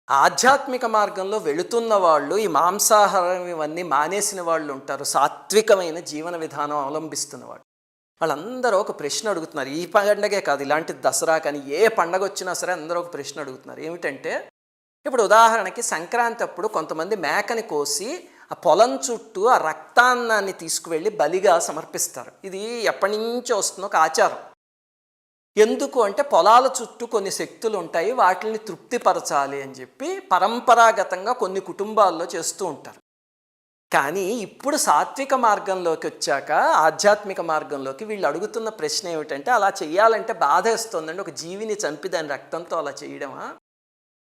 ఆధ్యాత్మిక మార్గంలో వెళుతున్న వాళ్ళు ఈ మాంసాహారం ఇవన్నీ మానేసిన వాళ్ళు ఉంటారు. సాత్వికమైన జీవన విధానం అవలంబిస్తున్న వాళ్ళు. వాళ్ళందరూ ఒక ప్రశ్న అడుగుతున్నారు. ఈ పండగే కాదు, ఇలాంటి దసరా కానీ ఏ పండగ వచ్చినా సరే అందరూ ఒక ప్రశ్న అడుగుతున్నారు. ఏమిటంటే, ఇప్పుడు ఉదాహరణకి సంక్రాంతి అప్పుడు కొంతమంది మేకని కోసి ఆ పొలం చుట్టూ ఆ రక్తాన్నాన్ని తీసుకువెళ్ళి బలిగా సమర్పిస్తారు. ఇది ఎప్పటి నుంచో వస్తున్న ఒక ఆచారం. ఎందుకు అంటే పొలాల చుట్టూ కొన్ని శక్తులు ఉంటాయి, వాటిని తృప్తిపరచాలి అని చెప్పి పరంపరాగతంగా కొన్ని కుటుంబాల్లో చేస్తూ ఉంటారు. కానీ ఇప్పుడు సాత్విక మార్గంలోకి వచ్చాక ఆధ్యాత్మిక మార్గంలోకి వీళ్ళు అడుగుతున్న ప్రశ్న ఏమిటంటే, అలా చెయ్యాలంటే బాధేస్తుందండి, ఒక జీవిని చంపి దాని రక్తంతో అలా చేయడమా?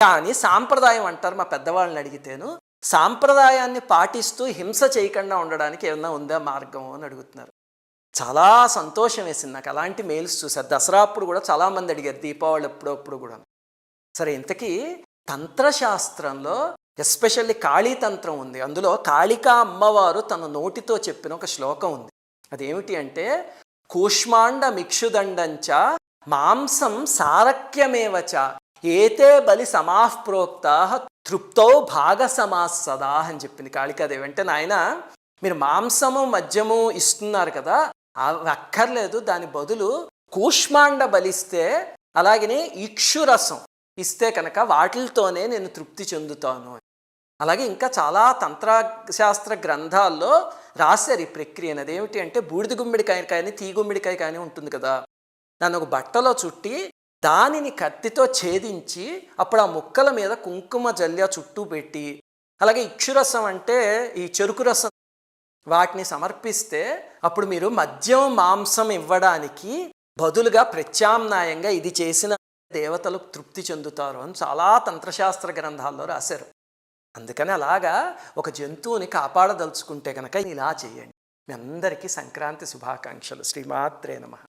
కానీ సాంప్రదాయం అంటారు మా పెద్దవాళ్ళని అడిగితేను, సాంప్రదాయాన్ని పాటిస్తూ హింస చేయకుండా ఉండడానికి ఏమన్నా ఉందా మార్గం అని అడుగుతున్నారు. చాలా సంతోషం వేసింది నాకు అలాంటి మెయిల్స్ చూసారు. దసరా అప్పుడు కూడా చాలామంది అడిగారు, దీపావళి ఎప్పుడప్పుడు కూడా. సరే, ఇంతకీ తంత్రశాస్త్రంలో ఎస్పెషల్లీ కాళీతంత్రం ఉంది. అందులో కాళికా అమ్మవారు తన నోటితో చెప్పిన ఒక శ్లోకం ఉంది. అదేమిటి అంటే, కూష్మాండ మిక్షుదండంచ మాంసం సారక్యమేవచ ఏతే బలి సమాఃప్రోక్తా తృప్తో భాగసమాసదా అని చెప్పింది కాళికాదేవి. అంటే నాయన, మీరు మాంసము మద్యము ఇస్తున్నారు కదా, అవి అక్కర్లేదు, దాని బదులు కూష్మాండ బలిస్తే అలాగనే ఇక్షురసం ఇస్తే కనుక వాటితోనే నేను తృప్తి చెందుతాను. అలాగే ఇంకా చాలా తంత్రశాస్త్ర గ్రంథాల్లో రాశారు ఈ ప్రక్రియ. అదేమిటి అంటే, బూడిద గుమ్మిడికాయ కానీ తీ గుమ్మిడికాయ కానీ ఉంటుంది కదా, దాన్ని ఒక బట్టలో చుట్టి దానిని కత్తితో ఛేదించి అప్పుడు ఆ ముక్కల మీద కుంకుమ జల్య చుట్టూ పెట్టి, అలాగే ఇక్షురసం అంటే ఈ చెరుకు రసం, వాటిని సమర్పిస్తే అప్పుడు మీరు మద్యం మాంసం ఇవ్వడానికి బదులుగా ప్రత్యామ్నాయంగా ఇది చేసిన దేవతలు తృప్తి చెందుతారు అని చాలా తంత్రశాస్త్ర గ్రంథాల్లో రాశారు. అందుకని అలాగా ఒక జంతువుని కాపాడదలుచుకుంటే కనుక ఇలా చేయండి. మీ అందరికీ సంక్రాంతి శుభాకాంక్షలు. శ్రీమాత్రే నమః.